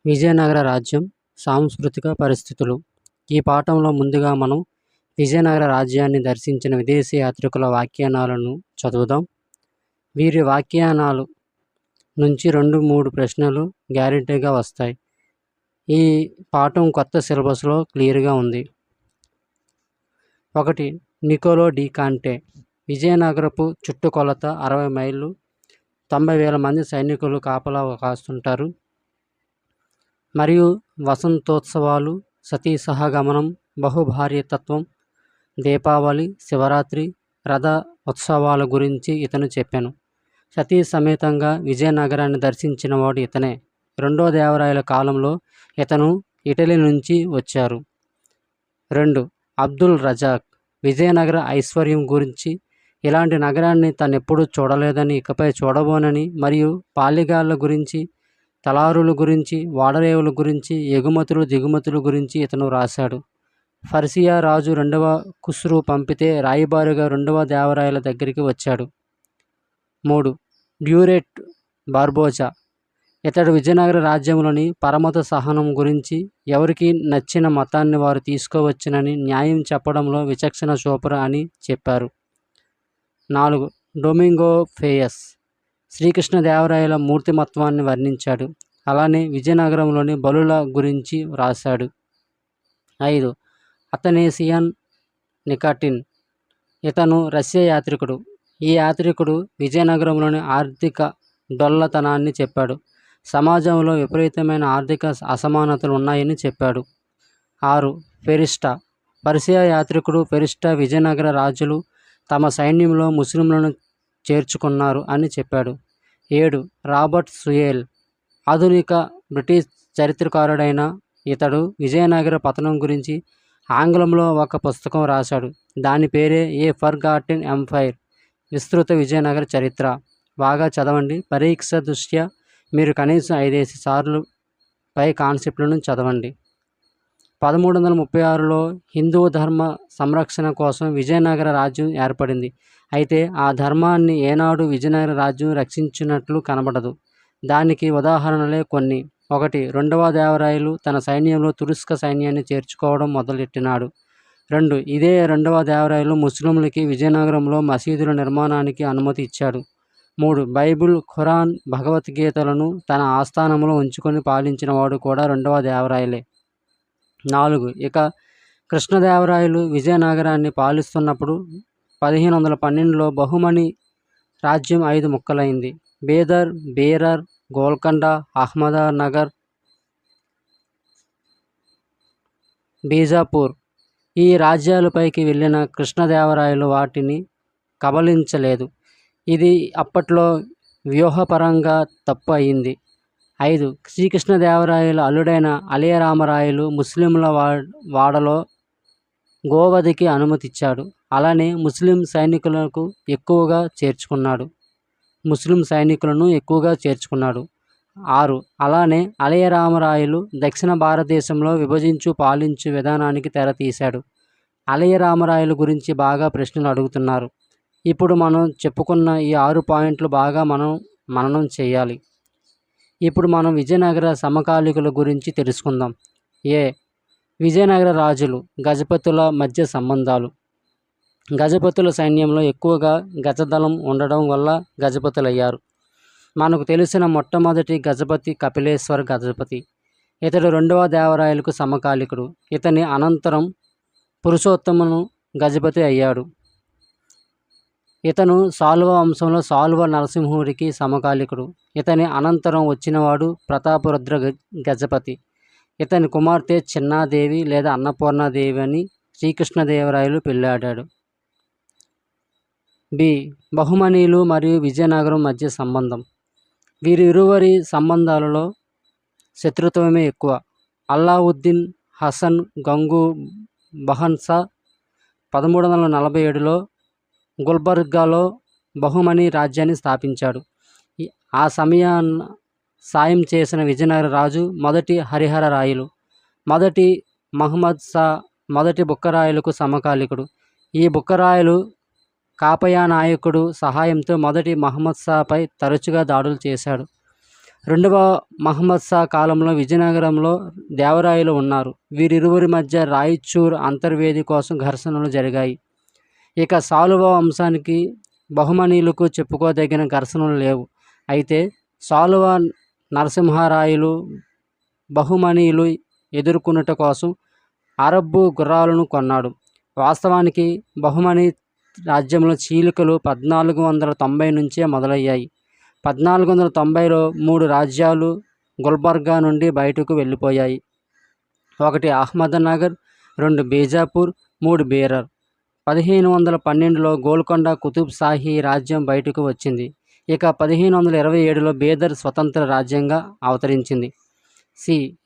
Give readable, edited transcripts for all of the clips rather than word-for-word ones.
విజయనగర రాజ్యం సాంస్కృతిక పరిస్థితులు. ఈ పాఠంలో ముందుగా మనం విజయనగర రాజ్యాన్ని దర్శించిన విదేశీ యాత్రికుల వ్యాఖ్యానాలను చదువుదాం. వీరి వ్యాఖ్యానాలు నుంచి 2-3 ప్రశ్నలు గ్యారెంటీగా వస్తాయి. ఈ పాఠం కొత్త సిలబస్లో క్లియర్గా ఉంది. 1. నికోలో డి కాంటే. విజయనగరపు చుట్టుకొలత 60 మైళ్ళు, 90,000 మంది సైనికులు కాపలా కాస్తుంటారు. మరియు వసంతోత్సవాలు, సతీ సహగమనం, బహుభార్యతత్వం, దీపావళి, శివరాత్రి, రథ ఉత్సవాల గురించి ఇతను చెప్పాను. సతీ సమేతంగా విజయనగరాన్ని దర్శించిన వాడు ఇతనే. 2వ దేవరాయల కాలంలో ఇతను ఇటలీ నుంచి వచ్చారు. 2. అబ్దుల్ రజాక్. విజయనగర ఐశ్వర్యం గురించి, ఇలాంటి నగరాన్ని తనెప్పుడూ చూడలేదని, ఇకపై చూడబోనని, మరియు పాళెగాళ్ళ గురించి, తలారుల గురించి, ఓడరేవుల గురించి, ఎగుమతులు దిగుమతుల గురించి ఇతను రాశాడు. పర్షియా రాజు 2వ ఖుస్రు పంపితే రాయబారిగా 2వ దేవరాయల దగ్గరికి వచ్చాడు. 3. డ్యూరెట్ బార్బోజా. ఇతడు విజయనగర రాజ్యంలోని పరమత సహనం గురించి, ఎవరికి నచ్చిన మతాన్ని వారు తీసుకోవచ్చునని, న్యాయం చెప్పడంలో విచక్షణ చూపరు అని చెప్పారు. 4. డొమింగో ఫేయస్. శ్రీకృష్ణదేవరాయల మూర్తిమత్వాన్ని వర్ణించాడు. అలానే విజయనగరంలోని బలుల గురించి రాశాడు. 5. అథనేసియన్ నికాటిన్. ఇతను రష్యా యాత్రికుడు. ఈ యాత్రికుడు విజయనగరంలోని ఆర్థిక డొల్లతనాన్ని చెప్పాడు. సమాజంలో విపరీతమైన ఆర్థిక అసమానతలు ఉన్నాయని చెప్పాడు. 6. ఫెరిస్టా. పర్షియా యాత్రికుడు ఫెరిస్టా విజయనగర రాజులు తమ సైన్యంలో ముస్లింలను చేర్చుకున్నారు అని చెప్పాడు. 7. రాబర్ట్ సుయేల్. ఆధునిక బ్రిటిష్ చరిత్రకారుడైన ఇతడు విజయనగర పతనం గురించి ఆంగ్లంలో ఒక పుస్తకం రాశాడు. దాని పేరే ఏ ఫర్గాటెన్ ఎంపైర్, విస్తృత విజయనగర చరిత్ర. బాగా చదవండి. పరీక్ష దృష్ట్యా మీరు కనీసం 5 సార్లు పై కాన్సెప్ట్లను చదవండి. 1336లో హిందూ ధర్మ సంరక్షణ కోసం విజయనగర రాజ్యం ఏర్పడింది. అయితే ఆ ధర్మాన్ని ఏనాడు విజయనగర రాజ్యం రక్షించినట్లు కనబడదు. దానికి ఉదాహరణలే కొన్ని. 1. 2వ దేవరాయలు తన సైన్యంలో తురుస్క సైన్యాన్ని చేర్చుకోవడం మొదలెట్టినాడు. 2. ఇదే 2వ దేవరాయలు ముస్లింలకి విజయనగరంలో మసీదుల నిర్మాణానికి అనుమతి ఇచ్చాడు. 3. బైబిల్, ఖురాన్, భగవద్గీతలను తన ఆస్థానంలో ఉంచుకొని పాలించిన వాడు కూడా 2వ దేవరాయలే. 4. ఇక కృష్ణదేవరాయలు విజయనగరాన్ని పాలిస్తున్నప్పుడు 1512లో బహుమని రాజ్యం 5 ముక్కలైంది. బేదర్, బేరర్, గోల్కొండ, అహ్మదనగర్, బీజాపూర్ ఈ రాజ్యాలపైకి వెళ్ళిన కృష్ణదేవరాయలు వాటిని కబళించలేదు. ఇది అప్పట్లో వ్యూహపరంగా తప్పు అయింది. 5. శ్రీకృష్ణదేవరాయల అల్లుడైన అలియరామరాయలు ముస్లింల వాడలో గోవధికి అనుమతిచ్చాడు. అలానే ముస్లిం సైనికులను ఎక్కువగా చేర్చుకున్నాడు. 6. అలానే అలియరామరాయలు దక్షిణ భారతదేశంలో విభజించు పాలించు విధానానికి తెరతీశాడు. అలియరామరాయలు గురించి బాగా ప్రశ్నలు అడుగుతున్నారు. ఇప్పుడు మనం చెప్పుకున్న ఈ 6 పాయింట్లు బాగా మనం మననం చేయాలి. ఇప్పుడు మనం విజయనగర సమకాలీకుల గురించి తెలుసుకుందాం. ఏ. విజయనగర రాజులు, గజపతుల మధ్య సంబంధాలు. గజపతుల సైన్యంలో ఎక్కువగా గజదళం ఉండడం వల్ల గజపతులయ్యారు. మనకు తెలిసిన మొట్టమొదటి గజపతి కపిలేశ్వర గజపతి. ఇతడు 2వ దేవరాయలకు సమకాలికుడు. ఇతని అనంతరం పురుషోత్తమును గజపతి అయ్యాడు. ఇతను సాలువ వంశంలో సాలువ నరసింహుడికి సమకాలికుడు. ఇతని అనంతరం వచ్చినవాడు ప్రతాపరుద్ర గజపతి. ఇతని కుమార్తె చిన్నాదేవి లేదా అన్నపూర్ణాదేవి అని శ్రీకృష్ణదేవరాయలు పెళ్ళాడాడు. బి. బహుమనీలు మరియు విజయనగరం మధ్య సంబంధం. వీరిరువురి సంబంధాలలో శత్రుత్వమే ఎక్కువ. అల్లావుద్దీన్ హసన్ గంగు బహన్షా 1347లో గుల్బర్గాలో బహుమని రాజ్యాన్ని స్థాపించాడు. ఆ సాయం చేసిన విజయనగర రాజు మొదటి హరిహర రాయలు. మొదటి మహమ్మద్ షా మొదటి బుక్కరాయలకు సమకాలికుడు. ఈ బుక్కరాయలు కాపయా నాయకుడు సహాయంతో మొదటి మహమ్మద్ షాపై తరచుగా దాడులు చేశాడు. రెండవ మహమ్మద్ షా కాలంలో విజయనగరంలో దేవరాయలు ఉన్నారు. వీరిరువురి మధ్య రాయచూర్ అంతర్వేది కోసం ఘర్షణలు జరిగాయి. ఇక సాలువ వంశానికి బహుమనీయులకు చెప్పుకోదగిన ఘర్షణలు లేవు. అయితే సాలువ నరసింహరాయలు బహుమనీయులు ఎదుర్కొనుట కోసం అరబ్బు గుర్రాలను కొన్నాడు. వాస్తవానికి బహుమని రాజ్యంలో చీలికలు 1490 నుంచే మొదలయ్యాయి. 1490లో 3 రాజ్యాలు గుల్బర్గా నుండి బయటకు వెళ్ళిపోయాయి. 1 అహ్మద్నగర్, 2 బీజాపూర్, 3 బీరర్. 1512లో గోల్కొండ కుతుబ్ షాహీ రాజ్యం బయటకు వచ్చింది. ఇక 1527లో బీదర్ స్వతంత్ర రాజ్యంగా అవతరించింది.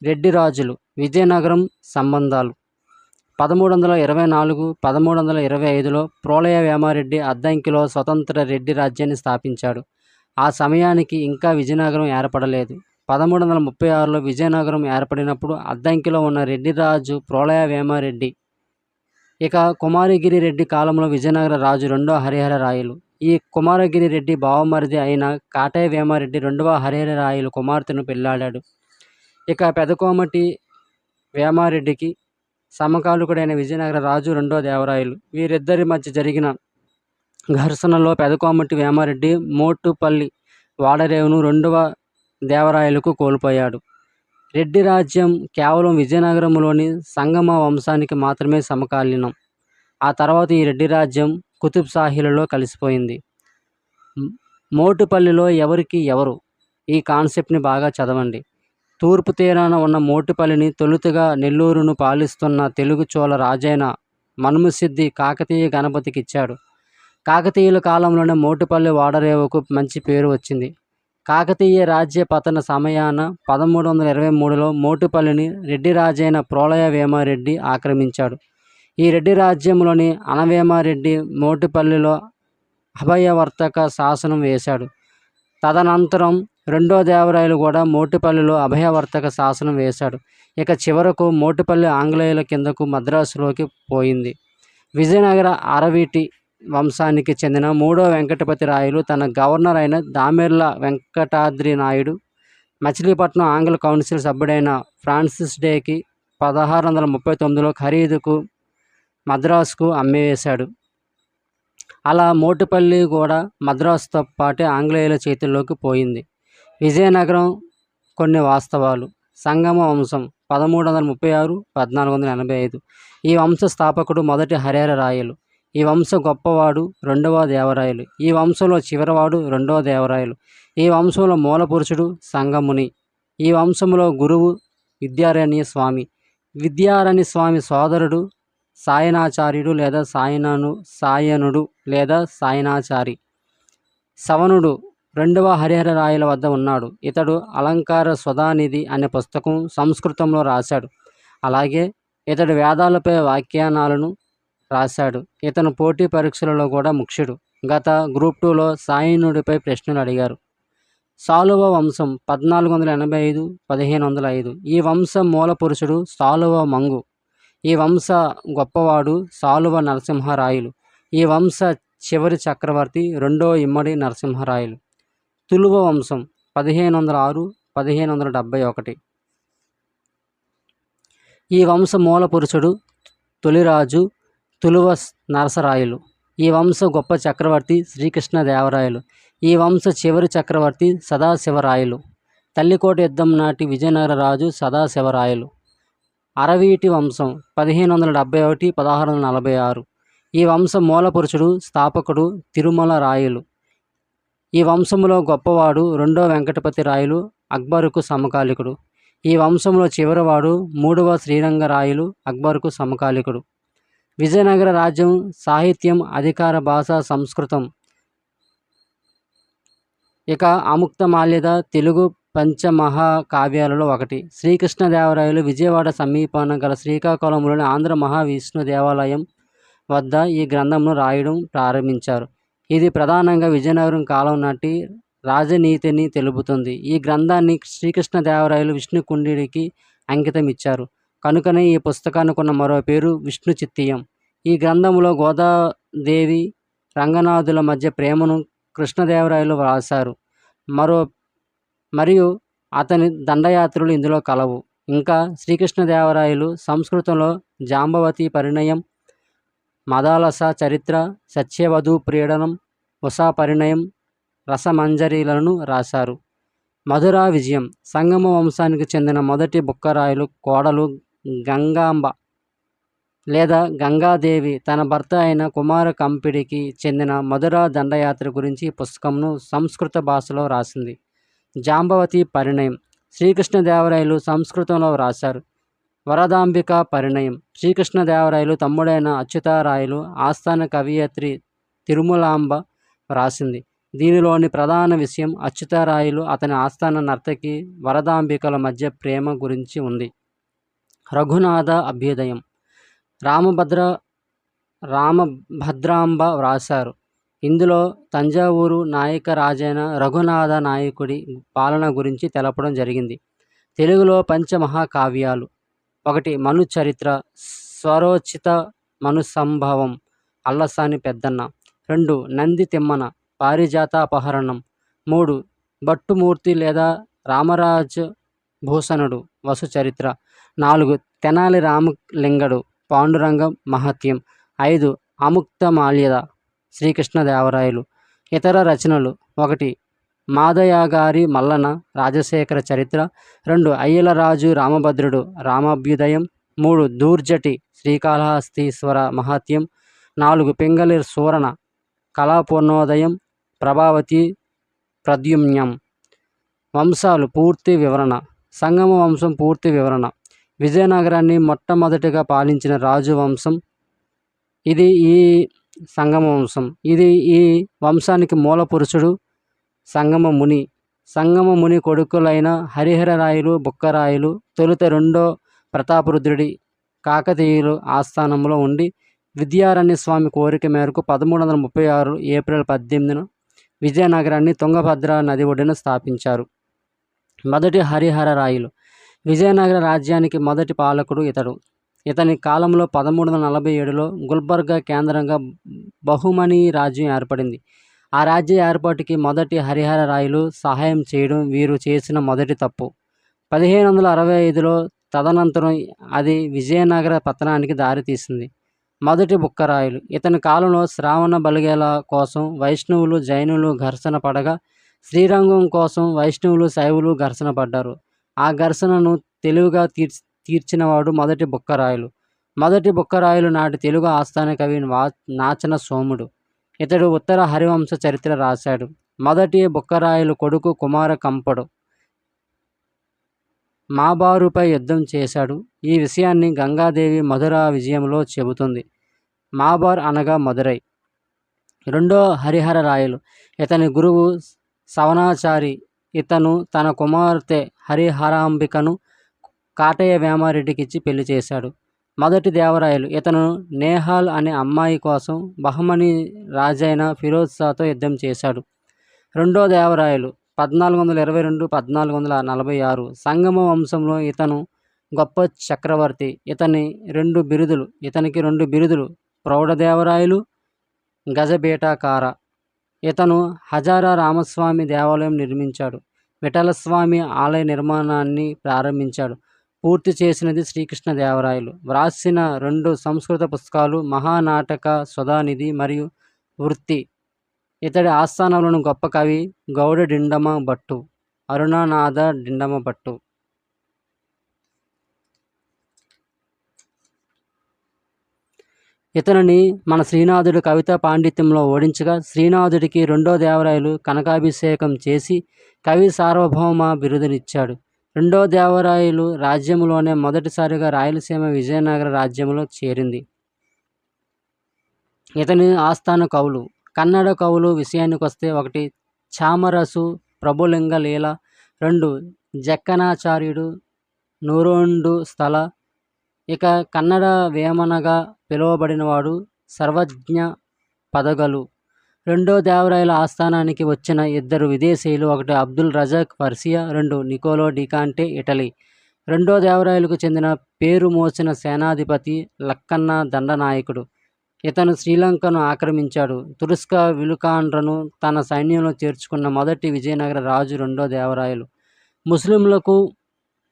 రెడ్డి రాజులు విజయనగరం సంబంధాలు 1324, 1325లో ప్రోలయ వేమారెడ్డి అద్దంకిలో స్వతంత్ర రెడ్డి రాజ్యాన్ని స్థాపించాడు. ఆ సమయానికి ఇంకా విజయనగరం ఏర్పడలేదు. 1336లో విజయనగరం ఏర్పడినప్పుడు అద్దంకిలో ఉన్న రెడ్డి రాజు ప్రోలయ వేమారెడ్డి. ఇక కుమారగిరి రెడ్డి కాలంలో విజయనగర రాజు 2వ హరిహర రాయలు. ఈ కుమారగిరి రెడ్డి బావమరిది అయిన కాటయ్య వేమారెడ్డి 2వ హరిహర రాయలు కుమార్తెను పెళ్లాడాడు. ఇక పెదకోమటి వేమారెడ్డికి సమకాలికుడైన విజయనగర రాజు 2వ దేవరాయలు. వీరిద్దరి మధ్య జరిగిన ఘర్షణలో పెదకోమటి వేమారెడ్డి మోటుపల్లి వాడరేవును 2వ దేవరాయలకు కోల్పోయాడు. రెడ్డి రాజ్యం కేవలం విజయనగరంలోని సంగమ వంశానికి మాత్రమే సమకాలీనం. ఆ తర్వాత ఈ రెడ్డి రాజ్యం కుతుబ్ షాహీలలో కలిసిపోయింది. మోటుపల్లిలో ఎవరికి ఎవరు? ఈ కాన్సెప్ట్ని బాగా చదవండి. తూర్పు తీరాన ఉన్న మోటుపల్లిని తొలుతగా నెల్లూరును పాలిస్తున్న తెలుగు చోళ రాజైన మనుమసిద్ధి కాకతీయ గణపతికి ఇచ్చాడు. కాకతీయుల కాలంలోనే మోటుపల్లి వాడరేవుకు మంచి పేరు వచ్చింది. కాకతీయ రాజ్య పతన సమయాన 1323లో మోటుపల్లిని రెడ్డి రాజైన ప్రోలయ వేమారెడ్డి ఆక్రమించాడు. ఈ రెడ్డి రాజ్యంలోని అనవేమారెడ్డి మోటుపల్లిలో అభయవర్తక శాసనం వేశాడు. తదనంతరం 2వ దేవరాయలు కూడా మోటుపల్లిలో అభయవర్తక శాసనం వేశాడు. ఇక చివరకు మోటుపల్లి ఆంగ్లేయుల కిందకు మద్రాసులోకి పోయింది. విజయనగర అరవీటి వంశానికి చెందిన 3వ వెంకటపతి రాయలు తన గవర్నర్ అయిన దామెర్ల వెంకటాద్రి నాయుడు మచిలీపట్నం ఆంగ్ల కౌన్సిల్ సభ్యుడైన ఫ్రాన్సిస్ డేకి 1639లో ఖరీదుకు మద్రాసుకు అమ్మివేశాడు. అలా మోటుపల్లి కూడా మద్రాసుతో పాటే ఆంగ్లేయుల చేతుల్లోకి పోయింది. విజయనగరం కొన్ని వాస్తవాలు. సంగమ వంశం 1336, 1485. ఈ వంశ స్థాపకుడు మొదటి హరిహర రాయలు. ఈ వంశ గొప్పవాడు 2వ దేవరాయలు. ఈ వంశంలో చివరివాడు 2వ దేవరాయలు. ఈ వంశంలో మూల పురుషుడు సంగముని. ఈ వంశంలో గురువు విద్యారణ్య స్వామి. విద్యారణ్య స్వామి సోదరుడు సాయనాచార్యుడు లేదా సాయనుడు లేదా సాయనాచారి. సవనుడు 2వ హరిహర రాయల వద్ద ఉన్నాడు. ఇతడు అలంకార సుధానిధి అనే పుస్తకం సంస్కృతంలో రాశాడు. అలాగే ఇతడు వేదాలపై వ్యాఖ్యానాలను రాశాడు. ఇతను పోటీ పరీక్షలలో కూడా ముఖ్యుడు. గత గ్రూప్ 2లో సాయనుడిపై ప్రశ్నలు అడిగారు. సాలువ వంశం 1485, 1505. ఈ వంశ మూల పురుషుడు సాలువ మంగు. ఈ వంశ గొప్పవాడు సాలువ నరసింహరాయలు. ఈ వంశ చివరి చక్రవర్తి 2వ ఇమ్మడి నరసింహరాయలు. తులువ వంశం 1506, 1571. ఈ వంశ మూల పురుషుడు తొలిరాజు తులువ నరసరాయలు. ఈ వంశ గొప్ప చక్రవర్తి శ్రీకృష్ణదేవరాయలు. ఈ వంశ చివరి చక్రవర్తి సదాశివరాయలు. తల్లికోట యుద్ధం నాటి విజయనగర రాజు సదాశివరాయలు. అరవీటి వంశం 1571, 1646. ఈ వంశ మూల పురుషుడు స్థాపకుడు తిరుమల రాయలు. ఈ వంశంలో గొప్పవాడు 2వ వెంకటపతి రాయలు, అక్బరుకు సమకాలికుడు. ఈ వంశంలో చివరివాడు 3వ శ్రీరంగరాయలు, అక్బరుకు సమకాలికుడు. విజయనగర రాజ్యం సాహిత్యం అధికార భాష సంస్కృతం. ఇక అముక్తమాల్యద తెలుగు పంచమహాకావ్యాలలో ఒకటి. శ్రీకృష్ణదేవరాయలు విజయవాడ సమీపాన గల శ్రీకాకుళంలోని ఆంధ్ర మహావిష్ణు దేవాలయం వద్ద ఈ గ్రంథంను రాయడం ప్రారంభించారు. ఇది ప్రధానంగా విజయనగరం కాలం నాటి రాజనీతిని తెలుపుతుంది. ఈ గ్రంథాన్ని శ్రీకృష్ణదేవరాయలు విష్ణుకుండికి అంకితం ఇచ్చారు. కనుకనే ఈ పుస్తకానికి ఉన్న మరో పేరు విష్ణు చిత్తీయం. ఈ గ్రంథంలో గోదాదేవి రంగనాథుల మధ్య ప్రేమను కృష్ణదేవరాయలు వ్రాశారు. మరియు అతని దండయాత్రలు ఇందులో కలవు. ఇంకా శ్రీకృష్ణదేవరాయలు సంస్కృతంలో జాంబవతి పరిణయం, మదాలస చరిత్ర, సత్యవధూ ప్రీడనం, ఉషా పరిణయం, రసమంజరిలను రాశారు. మధురా విజయం సంగమ వంశానికి చెందిన మొదటి బుక్కరాయలు కోడలు గంగాంబ లేదా గంగాదేవి తన భర్త అయిన కుమార కంపిడికి చెందిన మధురా దండయాత్ర గురించి ఈ పుస్తకంను సంస్కృత భాషలో రాసింది. జాంబవతి పరిణయం శ్రీకృష్ణదేవరాయలు సంస్కృతంలో రాశారు. వరదాంబిక పరిణయం శ్రీకృష్ణదేవరాయలు తమ్ముడైన అచ్యుతారాయలు ఆస్థాన కవయిత్రి తిరుమలాంబ రాసింది. దీనిలోని ప్రధాన విషయం అచ్యుతారాయలు అతని ఆస్థాన నర్తకి వరదాంబికల మధ్య ప్రేమ గురించి ఉంది. రఘునాథ అభ్యుదయం రామభద్రాంబ వ్రాసారు. ఇందులో తంజావూరు నాయక రాజైన రఘునాథ నాయకుడి పాలన గురించి తెలపడం జరిగింది. తెలుగులో పంచమహాకావ్యాలు: 1 మను చరిత్ర, స్వరోచిత మను సంభవం అల్లసాని పెద్దన్న. 2 నంది తిమ్మన పారిజాత అపహరణం. 3 భట్టుమూర్తి లేదా రామరాజ భూషణుడు వసు చరిత్ర. 4 తెనాలి రామలింగడు పాండురంగ మహత్యం. 5 అముక్త మాల్యద శ్రీకృష్ణదేవరాయలు. ఇతర రచనలు: 1 మాదయాగారి మల్లన రాజశేఖర చరిత్ర. 2 అయ్యలరాజు రామభద్రుడు రామాభ్యుదయం. 3 దూర్జటి శ్రీకాళహస్తీశ్వర మహాత్యం. 4 పింగళి సూరణ కళాపూర్ణోదయం ప్రభావతి ప్రద్యుమ్నం. వంశాలు పూర్తి వివరణ. సంగమ వంశం పూర్తి వివరణ. విజయనగరాన్ని మొట్టమొదటిగా పాలించిన రాజు వంశం ఇది. ఈ సంగమ వంశం ఇది. ఈ వంశానికి మూల పురుషుడు సంగమ ముని. సంగమ ముని కొడుకులైన హరిహరరాయలు, బుక్కరాయలు తొలుత రెండో ప్రతాపరుద్రుడి కాకతీయులు ఆస్థానంలో ఉండి విద్యారణ్య స్వామి కోరిక మేరకు 1336 ఏప్రిల్ 18న విజయనగరాన్ని తుంగభద్ర నది ఒడ్డున స్థాపించారు. మొదటి హరిహరరాయలు విజయనగర రాజ్యానికి మొదటి పాలకుడు ఇతడు. ఇతని కాలంలో 1347లో గుల్బర్గా కేంద్రంగా బహుమనీ రాజ్యం ఏర్పడింది. ఆ రాజ్య ఏర్పాటుకి మొదటి హరిహరరాయలు సహాయం చేయడం వీరు చేసిన మొదటి తప్పు. 1565లో తదనంతరం అది విజయనగర పతనానికి దారితీసింది. మొదటి బుక్కరాయలు ఇతని కాలంలో శ్రావణ బలిగేల కోసం వైష్ణవులు జైనులు ఘర్షణ పడగా శ్రీరంగం కోసం వైష్ణవులు శైవులు ఘర్షణ పడ్డారు. ఆ ఘర్షణను తెలివిగా తీర్చినవాడు మొదటి బుక్కరాయలు. మొదటి బుక్కరాయలు నాటి తెలుగు ఆస్థాన కవి నాచన సోముడు. ఇతడు ఉత్తర హరివంశ చరిత్ర రాశాడు. మొదటి బుక్కరాయలు కొడుకు కుమార కంపడు మాబారుపై యుద్ధం చేశాడు. ఈ విషయాన్ని గంగాదేవి మధురా విజయంలో చెబుతుంది. మాబార్ అనగా మధురై. రెండో హరిహరరాయలు ఇతని గురువు సవనాచారి. ఇతను తన కుమార్తె హరిహరాంబికను కాటయ్య వేమారెడ్డికిచ్చి పెళ్లి చేశాడు. మొదటి దేవరాయలు ఇతను నేహాల్ అనే అమ్మాయి కోసం బహమనీ రాజైన ఫిరోజ్ షాతో యుద్ధం చేశాడు. రెండో దేవరాయలు 1422-1446 సంగమ వంశంలో ఇతను గొప్ప చక్రవర్తి. ఇతనికి రెండు బిరుదులు ప్రౌఢదేవరాయలు, గజబేటాకార. ఇతను హజారా రామస్వామి దేవాలయం నిర్మించాడు. విఠలస్వామి ఆలయ నిర్మాణాన్ని ప్రారంభించాడు. పూర్తి చేసినది శ్రీకృష్ణదేవరాయలు. వ్రాసిన 2 సంస్కృత పుస్తకాలు మహానాటక సుధానిధి మరియు వృత్తి. ఇతడి ఆస్థానంలోని గొప్ప కవి గౌడ డిండమ భట్టు, అరుణనాథ డిండమ భట్టు. ఇతనిని మన శ్రీనాథుడు కవితా పాండిత్యంలో ఓడించగా శ్రీనాథుడికి రెండో దేవరాయలు కనకాభిషేకం చేసి కవి సార్వభౌమ బిరుదునిచ్చాడు. రెండో దేవరాయలు రాజ్యంలోనే మొదటిసారిగా రాయలసీమ విజయనగర రాజ్యంలో చేరింది. ఇతని ఆస్థాన కవులు కన్నడ కవులు విషయానికొస్తే 1 చామరసు ప్రభులింగ లీల, 2 జక్కనాచార్యుడు నూరొండు స్థల. ఇక కన్నడ వేమనగా పిలువబడినవాడు సర్వజ్ఞ పదగలు. రెండో దేవరాయల ఆస్థానానికి వచ్చిన 2 విదేశీయులు 1 Abdul Razzaq Persia, 2 Niccolo de Conti Italy. రెండో దేవరాయలకు చెందిన పేరు మోసిన సేనాధిపతి లక్కన్న దండనాయకుడు. ఇతను శ్రీలంకను ఆక్రమించాడు. తురుస్క విలుకాండ్రను తన సైన్యంలో చేర్చుకున్న మొదటి విజయనగర రాజు రెండో దేవరాయలు. ముస్లింలకు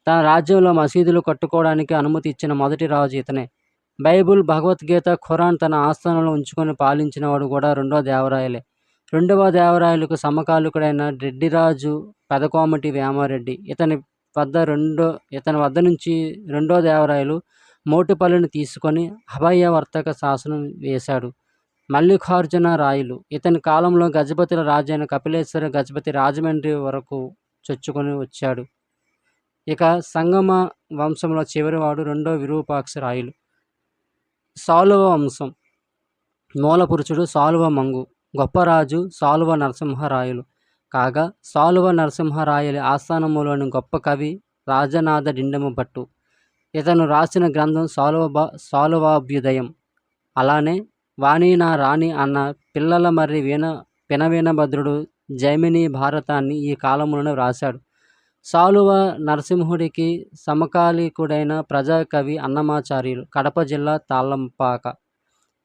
తన రాజ్యంలో మసీదులు కట్టుకోవడానికి అనుమతి ఇచ్చిన మొదటి రాజు ఇతనే. బైబిల్, భగవద్గీత, ఖురాన్ తన ఆస్థానంలో ఉంచుకొని పాలించినవాడు కూడా రెండో దేవరాయలే. రెండవ దేవరాయలకు సమకాలికుడైన రెడ్డిరాజు పెదకోమటి వేమారెడ్డి. ఇతని వద్ద నుంచి రెండో దేవరాయలు మోటుపల్లిని తీసుకొని అభయవర్తక శాసనం వేశాడు. మల్లికార్జున రాయలు ఇతని కాలంలో గజపతుల రాజైన కపిలేశ్వర గజపతి రాజమండ్రి వరకు చొచ్చుకొని వచ్చాడు. ఇక సంగమ వంశంలో చివరివాడు రెండో విరూపాక్ష రాయలు. సాలువ వంశం మూలపురుషుడు సాలువ మంగు. గొప్పరాజు సాలువ నరసింహరాయలు కాగా, సాలువ నరసింహరాయలి ఆస్థానములోని గొప్ప కవి రాజనాథ డిండము భట్టు. ఇతను రాసిన గ్రంథం సాలువాభ్యుదయం. అలానే వాణీనా రాణి అన్న పిల్లల మర్రి పినవీనభద్రుడు జైమిని భారతాన్ని ఈ కాలంలోనే వ్రాశాడు. సాలువ నరసింహుడికి సమకాలీకుడైన ప్రజాకవి అన్నమాచార్యులు, కడప జిల్లా తాళంపాక.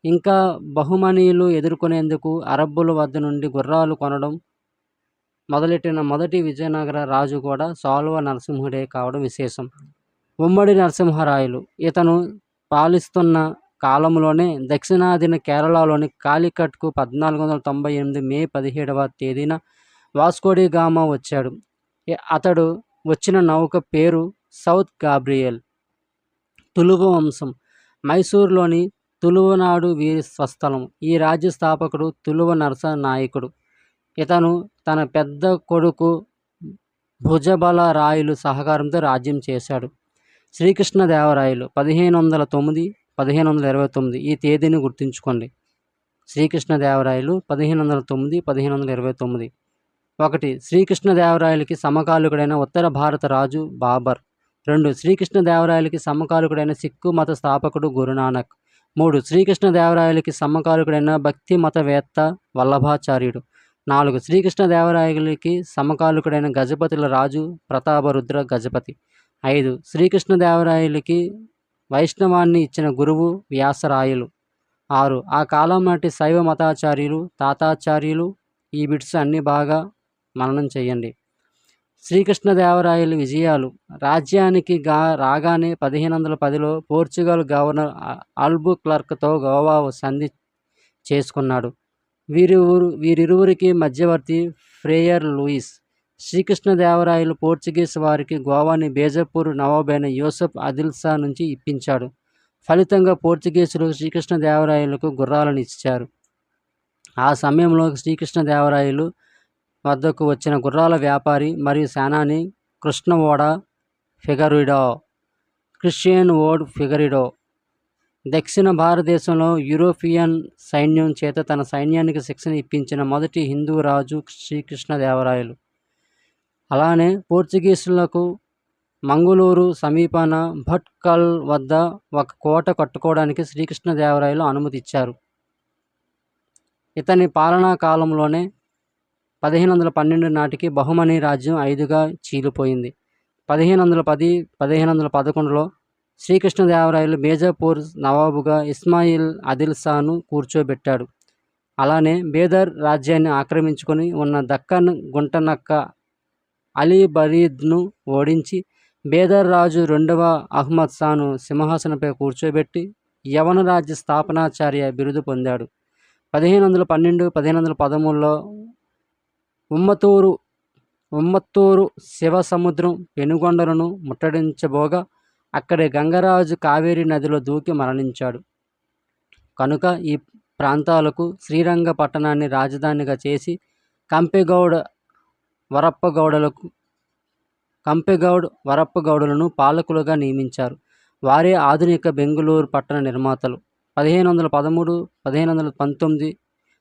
ఇంకా బహుమనీయులు ఎదుర్కొనేందుకు అరబ్బుల వద్ద నుండి గుర్రాలు కొనడం మొదలెట్టిన మొదటి విజయనగర రాజు కూడా సాలువ నరసింహుడే కావడం విశేషం. ఉమ్మడి నరసింహరాయలు ఇతను పాలిస్తున్న కాలంలోనే దక్షిణాదిన కేరళలోని కాలికట్కు 1498 మే 17వ తేదీన వాస్కోడిగామా వచ్చాడు. అతడు వచ్చిన నౌక పేరు సౌత్ గాబ్రియల్. తులువ వంశం మైసూరులోని తులువనాడు వీరి స్వస్థలం. ఈ రాజ్య స్థాపకుడు తులువ నరస నాయకుడు. ఇతను తన పెద్ద కొడుకు భుజబల రాయలు సహకారంతో రాజ్యం చేశాడు. శ్రీకృష్ణదేవరాయలు 1509-1529 ఈ తేదీని గుర్తుంచుకోండి. శ్రీకృష్ణదేవరాయలు 1509-1529. 1. శ్రీకృష్ణదేవరాయలకి సమకాలికుడైన ఉత్తర భారత రాజు బాబర్. 2. శ్రీకృష్ణదేవరాయలకి సమకాలికుడైన సిక్కు మత స్థాపకుడు గురునానక్. 3. శ్రీకృష్ణదేవరాయలకి సమకాలికుడైన భక్తి మతవేత్త వల్లభాచార్యుడు. 4. శ్రీకృష్ణదేవరాయలకి సమకాలికుడైన గజపతుల రాజు ప్రతాపరుద్ర గజపతి. 5. శ్రీకృష్ణదేవరాయలకి వైష్ణవాన్ని ఇచ్చిన గురువు వ్యాసరాయలు. 6. ఆ కాలం నాటి శైవ మతాచార్యులు తాతాచార్యులు. ఈ బిట్స్ అన్నీ బాగా మననం చేయండి. శ్రీకృష్ణదేవరాయలు విజయాలు. రాజ్యానికి రాగానే 1510లో పోర్చుగల్ గవర్నర్ ఆల్బుక్లర్క్తో గోవా సంధి చేసుకున్నాడు. వీరిరువురికి మధ్యవర్తి ఫ్రేయర్ లూయిస్. శ్రీకృష్ణదేవరాయలు పోర్చుగీస్ వారికి గోవాని బేజపూర్ నవాబైన యూసఫ్ ఆదిల్షా నుంచి ఇప్పించాడు. ఫలితంగా పోర్చుగీసులు శ్రీకృష్ణదేవరాయలకు గుర్రాలను ఇచ్చారు. ఆ సమయంలో శ్రీకృష్ణదేవరాయలు వద్దకు వచ్చిన గుర్రాల వ్యాపారి మరియు సేనాని క్రిస్టియన్ ఓడ్ ఫిగరిడో దక్షిణ భారతదేశంలో యూరోపియన్ సైన్యం చేత తన సైన్యానికి శిక్షణ ఇప్పించిన మొదటి హిందూ రాజు శ్రీకృష్ణదేవరాయలు. అలానే పోర్చుగీసులకు మంగుళూరు సమీపాన భట్కల్ వద్ద ఒక కోట కట్టుకోవడానికి శ్రీకృష్ణదేవరాయలు అనుమతి ఇచ్చారు. ఇతని పాలనా కాలంలోనే 1512 నాటికి బహుమనీ రాజ్యం 5గా చీలిపోయింది. 1510-1511లో శ్రీకృష్ణదేవరాయలు బేజపూర్ నవాబుగా ఇస్మాయిల్ ఆదిల్షాను కూర్చోబెట్టాడు. అలానే బేదర్ రాజ్యాన్ని ఆక్రమించుకొని ఉన్న దక్కన్ గుంటనక్క అలీ బరీద్ను ఓడించి బేదర్ రాజు 2వ అహ్మద్ షాను సింహాసనంపై కూర్చోబెట్టి యవన రాజ్య స్థాపనాచార్య బిరుదు పొందాడు. 1512-1513లో ఉమ్మత్తూరు శివసముద్రం పెనుగొండలను ముట్టడించబోగా అక్కడే గంగరాజు కావేరీ నదిలో దూకి మరణించాడు. కనుక ఈ ప్రాంతాలకు శ్రీరంగ పట్టణాన్ని రాజధానిగా చేసి కంపెగౌడ్ వరప్పగౌడులను పాలకులుగా నియమించారు. వారే ఆధునిక బెంగుళూరు పట్టణ నిర్మాతలు. 1513-1519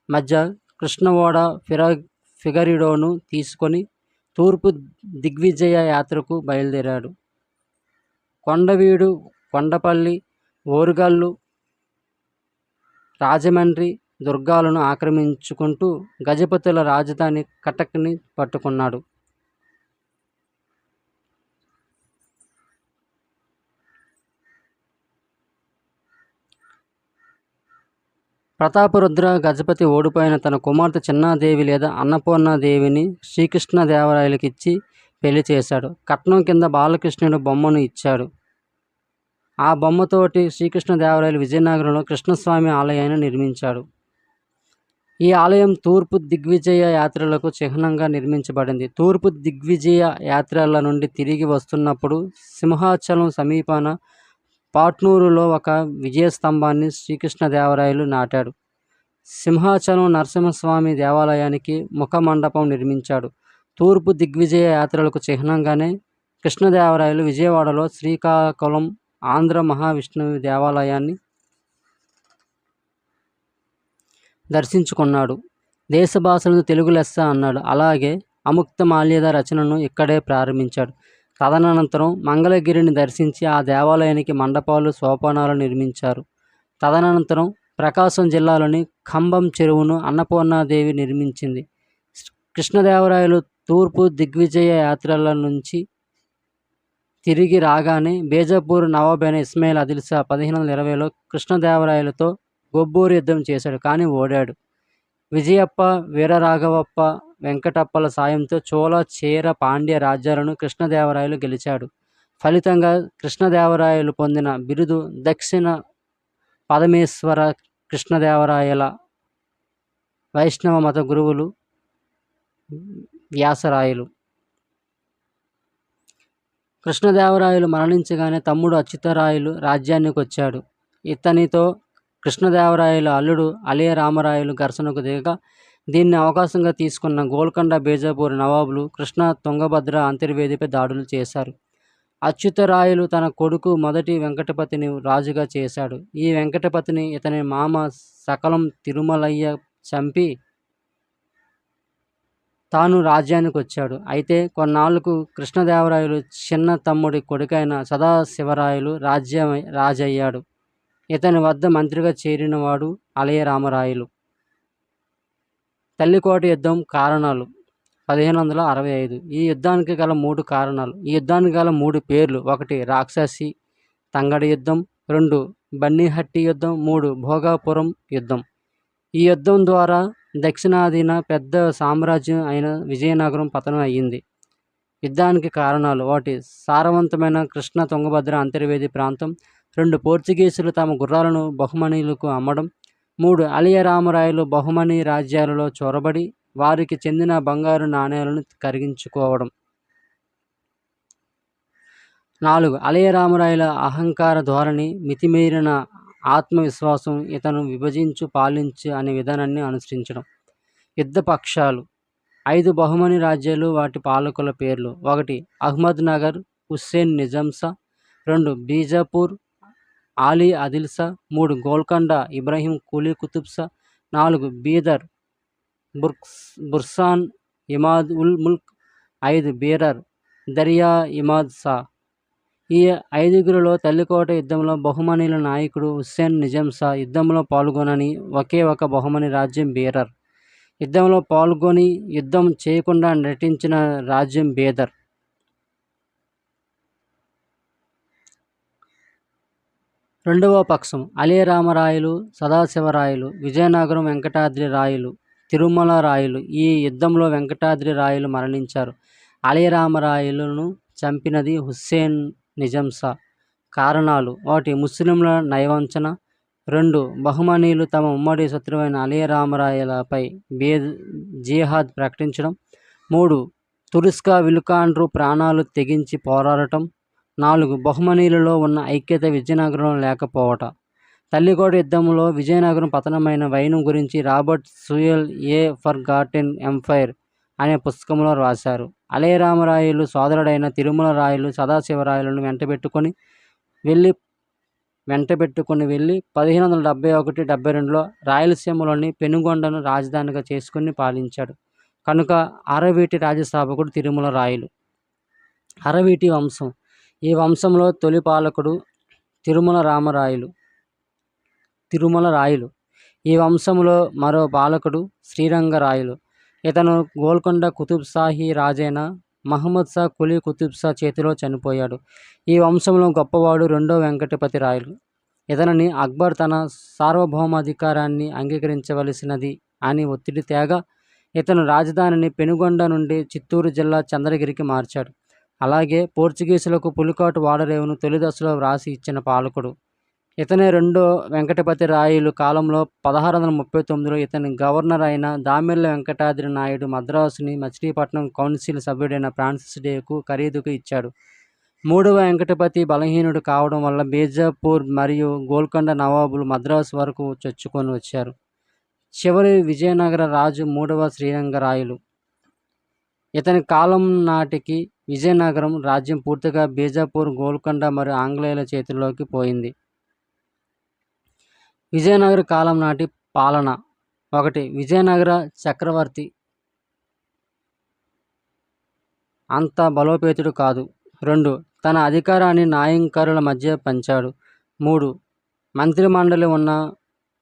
మధ్య కృష్ణవోడ ఫిగరిడోను తీసుకొని తూర్పు దిగ్విజయ యాత్రకు బయలుదేరాడు. కొండవీడు, కొండపల్లి, ఓరుగల్లు, రాజమండ్రి దుర్గాలను ఆక్రమించుకుంటూ గజపతుల రాజధాని కటక్ని పట్టుకున్నాడు. ప్రతాపరుద్ర గజపతి ఓడిపోయిన తన కుమార్తె చిన్నాదేవి లేదా అన్నపూర్ణాదేవిని శ్రీకృష్ణదేవరాయలకిచ్చి పెళ్లి చేశాడు. కట్నం కింద బాలకృష్ణుడు బొమ్మను ఇచ్చాడు. ఆ బొమ్మతోటి శ్రీకృష్ణదేవరాయలు విజయనగరంలో కృష్ణస్వామి ఆలయాన్ని నిర్మించాడు. ఈ ఆలయం తూర్పు దిగ్విజయ యాత్రలకు చిహ్నంగా నిర్మించబడింది. తూర్పు దిగ్విజయ యాత్రల నుండి తిరిగి వస్తున్నప్పుడు సింహాచలం సమీపాన పాట్నూరులో ఒక విజయస్తంభాన్ని శ్రీకృష్ణదేవరాయలు నాటాడు. సింహాచలం నరసింహస్వామి దేవాలయానికి ముఖ మండపం నిర్మించాడు. తూర్పు దిగ్విజయ యాత్రలకు చిహ్నంగానే కృష్ణదేవరాయలు విజయవాడలో శ్రీకాకుళం ఆంధ్ర మహావిష్ణువు దేవాలయాన్ని దర్శించుకున్నాడు. దేశ భాషలను తెలుగు లెస్స అన్నాడు. అలాగే అముక్త మాల్యద రచనను ఇక్కడే ప్రారంభించాడు. తదనంతరం మంగళగిరిని దర్శించి ఆ దేవాలయానికి మండపాలు, సోపానాలు నిర్మించారు. తదనంతరం ప్రకాశం జిల్లాలోని కంబం చెరువును అన్నపూర్ణాదేవి నిర్మించింది. కృష్ణదేవరాయలు తూర్పు దిగ్విజయ యాత్రల నుంచి తిరిగి రాగానే బేజాపూర్ నవాబైన ఇస్మాయిల్ ఆదిల్ షా 1520లో కృష్ణదేవరాయలతో గొబ్బూరు యుద్ధం చేశాడు. కానీ ఓడాడు. విజయప్ప, వీరరాఘవప్ప, వెంకటప్పల సాయంతో చోళ, చేర, పాండ్య రాజ్యాలను కృష్ణదేవరాయలు గెలిచాడు. ఫలితంగా కృష్ణదేవరాయలు పొందిన బిరుదు దక్షిణ పదమేశ్వర కృష్ణదేవరాయల. వైష్ణవ మత గురువులు వ్యాసరాయలు. కృష్ణదేవరాయలు మరణించగానే తమ్ముడు అచ్యుతరాయలు రాజ్యానికి వచ్చాడు. ఇతనితో కృష్ణదేవరాయల అల్లుడు అలియ రామరాయలు ఘర్షణకు దిగగా దీన్ని అవకాశంగా తీసుకున్న గోల్కొండ, బేజాపూర్ నవాబులు కృష్ణ, తుంగభద్ర అంతర్వేదిపై దాడులు చేశారు. అచ్యుతరాయలు తన కొడుకు మొదటి వెంకటపతిని రాజుగా చేశాడు. ఈ వెంకటపతిని ఇతని మామ సకలం తిరుమలయ్య చంపి తాను రాజ్యానికి వచ్చాడు. అయితే కొన్నాళ్లకు కృష్ణదేవరాయలు చిన్న తమ్ముడి కొడుకైన సదాశివరాయలు రాజయ్యాడు. ఇతని వద్ద మంత్రిగా చేరినవాడు అలయ రామరాయలు. తల్లికోట యుద్ధం కారణాలు 1565. ఈ యుద్ధానికి గల 3 కారణాలు. ఈ యుద్ధానికి గల 3 పేర్లు: 1 రాక్షసి తంగడి యుద్ధం, 2 బన్నిహట్టి యుద్ధం, 3 భోగాపురం యుద్ధం. ఈ యుద్ధం ద్వారా దక్షిణాదిన పెద్ద సామ్రాజ్యం అయిన విజయనగరం పతనం అయ్యింది. యుద్ధానికి కారణాలు: 1 సారవంతమైన కృష్ణ తుంగభద్ర అంతర్వేది ప్రాంతం, 2 పోర్చుగీసులు తమ గుర్రాలను బహుమనీలకు అమ్మడం, 3 అలియ రామరాయలు బహుమనీ రాజ్యాలలో చొరబడి వారికి చెందిన బంగారు నాణేలను కరిగించుకోవడం. 4 అలియ రామరాయల అహంకార ధోరణి, మితిమీరిన ఆత్మవిశ్వాసం, ఇతను విభజించు పాలించు అనే విధానాన్ని అనుసరించడం. యుద్ధ పక్షాలు: 5 బహుమనీ రాజ్యాలు, వాటి పాలకుల పేర్లు: 1 అహ్మద్ నగర్ హుస్సేన్ నిజాం షా, 2 బీజాపూర్ ఆలీ ఆదిల్ షా, 3 గోల్కొండ ఇబ్రాహీం కూలీ కుతుబ్ షా, 4 బీదర్ బుర్సాన్ ఇమాద్ ఉల్ ముల్క్, 5 బీరర్ దరియా ఇమాద్ షా. ఈ 5గురిలో తల్లికోట యుద్ధంలో బహుమనీల నాయకుడు హుస్సేన్ నిజాం షా యుద్ధంలో పాల్గొనని ఒకే ఒక బహుమనీ రాజ్యం బీరర్. యుద్ధంలో పాల్గొని యుద్ధం చేయకుండా నటించిన రాజ్యం బీదర్. రెండవ పక్షం అలియ రామరాయలు, సదాశివరాయలు, విజయనగరం వెంకటాద్రి రాయలు, తిరుమల రాయలు. ఈ యుద్ధంలో వెంకటాద్రి రాయలు మరణించారు. అలియ రామరాయలను చంపినది హుస్సేన్ నిజాం షా. కారణాలు: 1 ముస్లింల నయవంచన, 2 బహుమనీలు తమ ఉమ్మడి శత్రువైన అలియ రామరాయలపై జిహాద్ ప్రకటించడం, 3 తురుస్కా విలుకాండ్రు ప్రాణాలు తెగించి పోరాడటం, 4 బహుమనీలలో ఉన్న ఐక్యత విజయనగరంలో లేకపోవట. తల్లికోట యుద్ధంలో విజయనగరం పతనమైన వైనం గురించి రాబర్ట్ సూయల్ ఏ ఫర్గాటెన్ ఎంపైర్ అనే పుస్తకంలో రాశారు. అలియ రామరాయలు సోదరుడైన తిరుమల రాయలు సదాశివరాయలను వెంటబెట్టుకుని వెళ్ళి 1571-72లో రాయలసీమలోని పెనుగొండను రాజధానిగా చేసుకుని పాలించాడు కనుక అరవీటి రాజస్థాపకుడు తిరుమల రాయలు. అరవీటి వంశం. ఈ వంశంలో తొలి పాలకుడు తిరుమల రాయలు. ఈ వంశంలో మరో పాలకుడు శ్రీరంగరాయలు. ఇతను గోల్కొండ కుతుబ్ షాహీ రాజైన మహమ్మద్ షా కులీ కుతుబ్ షా చేతిలో చనిపోయాడు. ఈ వంశంలో గొప్పవాడు రెండో వెంకటపతి రాయలు. ఇతనిని అక్బర్ తన సార్వభౌమాధికారాన్ని అంగీకరించవలసినది అని ఒత్తిడి తేగా ఇతను రాజధానిని పెనుగొండ నుండి చిత్తూరు జిల్లా చంద్రగిరికి మార్చాడు. అలాగే పోర్చుగీసులకు పులికాటు వాడరేవును తొలి దశలో వ్రాసి ఇచ్చిన పాలకుడు. ఇతనే రెండో వెంకటపతి రాయలు కాలంలో 1639లో ఇతని గవర్నర్ అయిన దామెల్ల వెంకటాద్రి నాయుడు మద్రాసుని మచిలీపట్నం కౌన్సిల్ సభ్యుడైన ఫ్రాన్సిస్ డేకు ఖరీదుకు ఇచ్చాడు. మూడవ వెంకటపతి బలహీనుడు కావడం వల్ల బీజాపూర్ మరియు గోల్కొండ నవాబులు మద్రాసు వరకు చొచ్చుకొని వచ్చారు. చివరి విజయనగర రాజు మూడవ శ్రీరంగరాయలు. ఇతని కాలం నాటికి విజయనగరం రాజ్యం పూర్తిగా బీజాపూర్, గోల్కొండ మరియు ఆంగ్లేయుల చేతుల్లోకి పోయింది. విజయనగర కాలం నాటి పాలన. 1. విజయనగర చక్రవర్తి అంత బలోపేతుడు కాదు. 2. తన అధికారాన్ని నాయంకరుల మధ్య పంచాడు. 3. మంత్రిమండలి ఉన్న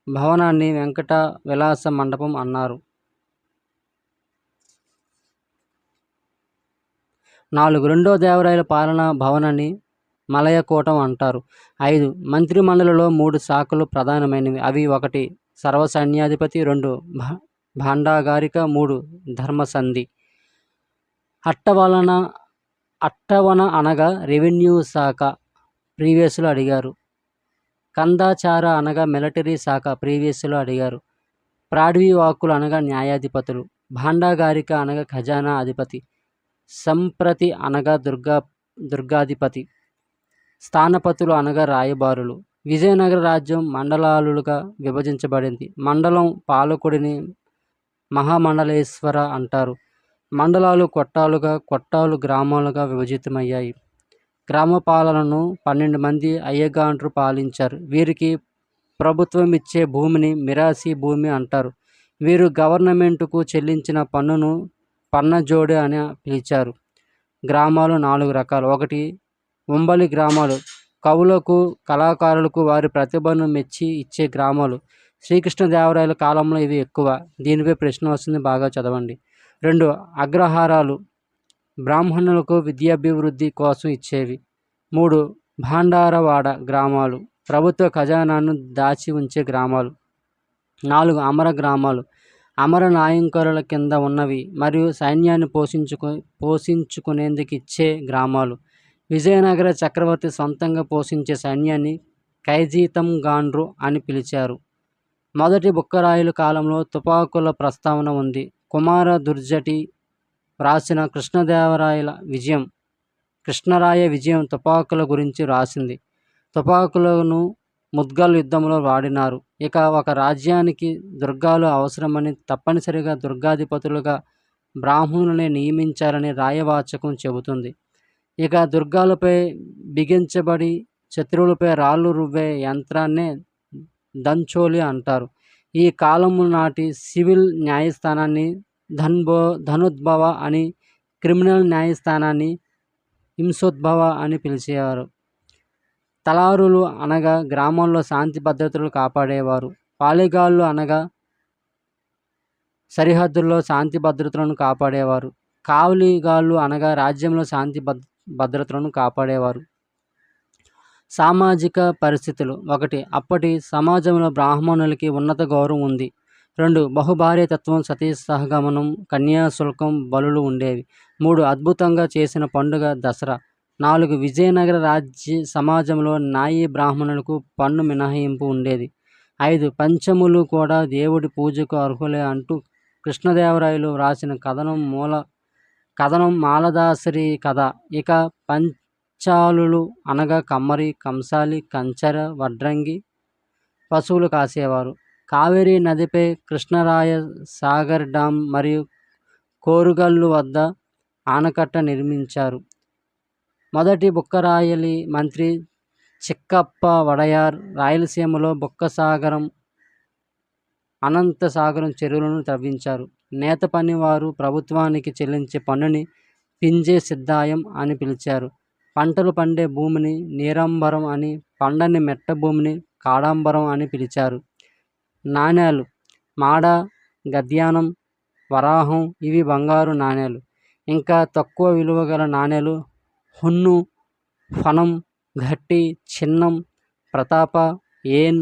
భవనాన్ని వెంకట విలాస మండపం అన్నారు. 4. రెండో దేవరాయల పాలనా భవనాన్ని మలయకోటం అంటారు. 5. మంత్రిమండలిలో 3 శాఖలు ప్రధానమైనవి. అవి 1. సర్వసైన్యాధిపతి, 2. భాండాగారిక, 3. ధర్మసంధి. అట్టవన అనగా రెవెన్యూ శాఖ, ప్రీవియస్లో అడిగారు. కందాచార అనగా మిలిటరీ శాఖ, ప్రీవియస్లో అడిగారు. ప్రాడ్వీవాకులు అనగా న్యాయాధిపతులు. భాండాగారిక అనగా ఖజానా అధిపతి. సంప్రతి అనగా దుర్గాధిపతి. స్థానపతులు అనగా రాయబారులు. విజయనగర రాజ్యం మండలాలుగా విభజించబడింది. మండలం పాలకుడిని మహామండలేశ్వర అంటారు. మండలాలు కొట్టాలుగా, కొట్టాలు గ్రామాలుగా విభజితమయ్యాయి. గ్రామ పాలనను 12 మంది అయ్యగాండ్రు పాలించారు. వీరికి ప్రభుత్వం ఇచ్చే భూమిని మిరాసి భూమి అంటారు. వీరు గవర్నమెంటుకు చెల్లించిన పన్నును పన్నజోడే అని పిలిచారు. గ్రామాలు 4 రకాలు. 1. ఉంబలి గ్రామాలు, కవులకు, కళాకారులకు వారి ప్రతిభను మెచ్చి ఇచ్చే గ్రామాలు. శ్రీకృష్ణదేవరాయల కాలంలో ఇవి ఎక్కువ. దీనిపై ప్రశ్న వస్తుంది, బాగా చదవండి. 2. అగ్రహారాలు, బ్రాహ్మణులకు విద్యాభివృద్ధి కోసం ఇచ్చేవి. 3. భాండారవాడ గ్రామాలు, ప్రభుత్వ ఖజానాను దాచి ఉంచే గ్రామాలు. 4. అమర గ్రామాలు, అమర నాయంకరుల కింద ఉన్నవి మరియు సైన్యాన్ని పోషించుకునేందుకు ఇచ్చే గ్రామాలు. విజయనగర చక్రవర్తి సొంతంగా పోషించే సైన్యాన్ని ఖైజీతంగాండ్రు అని పిలిచారు. మొదటి బుక్కరాయలు కాలంలో తుపాకుల ప్రస్తావన ఉంది. కుమార దుర్జటి వ్రాసిన కృష్ణరాయ విజయం తుపాకుల గురించి రాసింది. తుపాకులను ముద్గల్ యుద్ధంలో వాడినారు. ఇక ఒక రాజ్యానికి దుర్గాలు అవసరమని తప్పనిసరిగా దుర్గాధిపతులుగా బ్రాహ్మణులనే నియమించారని రాయవాచకం చెబుతుంది. ఇక దుర్గాలపై బిగించబడి శత్రువులపై రాళ్ళు రువ్వే యంత్రాన్నే దంచోలి అంటారు. ఈ కాలము నాటి సివిల్ న్యాయస్థానాన్ని ధనుద్భవ అని, క్రిమినల్ న్యాయస్థానాన్ని హింసోద్భవ అని పిలిచేవారు. తలారులు అనగా గ్రామంలో శాంతి భద్రతలు కాపాడేవారు. పాళెగాళ్ళు అనగా సరిహద్దుల్లో శాంతి భద్రతలను కాపాడేవారు. కావలిగాళ్ళు అనగా రాజ్యంలో శాంతి భద్రతలను కాపాడేవారు. సామాజిక పరిస్థితులు. 1. అప్పటి సమాజంలో బ్రాహ్మణులకి ఉన్నత గౌరవం ఉంది. 2. బహుభార్యతత్వం, సతీ సహగమనం, కన్యాశుల్కం, బలులు ఉండేవి. 3. అద్భుతంగా చేసిన పండుగ దసరా. 4. విజయనగర రాజ్య సమాజంలో నాయీ బ్రాహ్మణులకు పన్ను మినహాయింపు ఉండేది. 5. పంచములు కూడా దేవుడి పూజకు అర్హులే అంటూ కృష్ణదేవరాయలు వ్రాసిన కథనం మాలదాసరి కథ. ఇక పంచాలులు అనగా కమ్మరి, కంసాలి, కంచర, వడ్రంగి పశువులు కాసేవారు. కావేరీ నదిపై కృష్ణరాయ సాగర్ డామ్ మరియు కోరుగల్లు వద్ద ఆనకట్ట నిర్మించారు. మొదటి బుక్కరాయలి మంత్రి చిక్కప్ప వడయార్ రాయలసీమలో బుక్కసాగరం, అనంతసాగరం చెరువులను తవ్వించారు. నేత పనివారు ప్రభుత్వానికి చెల్లించే పన్నుని పింజే సిద్ధాయం అని పిలిచారు. పంటలు పండే భూమిని నీరాంబరం అని, పండని మెట్ట భూమిని కాడాంబరం అని పిలిచారు. నాణేలు మాడ, గద్యానం, వరాహం ఇవి బంగారు నాణేలు. ఇంకా తక్కువ విలువ గల నాణేలు హొన్ను, ఫణం, ఘట్టి, చిన్నం, ప్రతాప, ఏన్,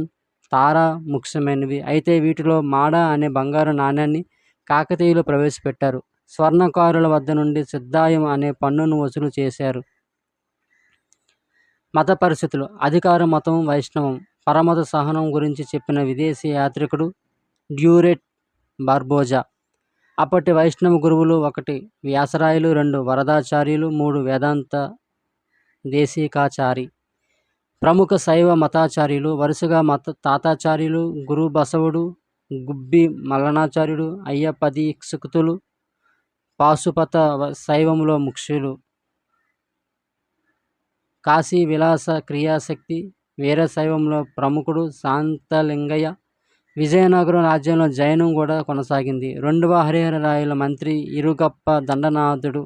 తార ముఖ్యమైనవి. అయితే వీటిలో మాడ అనే బంగారు నాణ్యాన్ని కాకతీయులు ప్రవేశపెట్టారు. స్వర్ణకారుల వద్ద నుండి సిద్ధాయం అనే పన్నును వసూలు చేశారు. మత పరిస్థితులు. అధికార మతం వైష్ణవం. పరమత సహనం గురించి చెప్పిన విదేశీ యాత్రికుడు డ్యూరెట్ బార్బోజా. అప్పటి వైష్ణవ గురువులు 1 వ్యాసరాయలు, 2 వరదాచార్యులు, 3 వేదాంత దేశికాచారి. ప్రముఖ శైవ మతాచార్యులు వరుసగా తాతాచార్యులు, గురు బసవుడు, గుబ్బి మల్లనాచార్యుడు, అయ్యప్ప దీక్షితులు. పాశుపత శైవంలో ముఖ్యులు కాశీ విలాస క్రియాశక్తి. వీరశైవంలో ప్రముఖుడు శాంతలింగయ్య. విజయనగరం రాజ్యంలో జైనం కూడా కొనసాగింది. 2వ హరిహరరాయల మంత్రి ఇరుగప్ప దండనాథుడు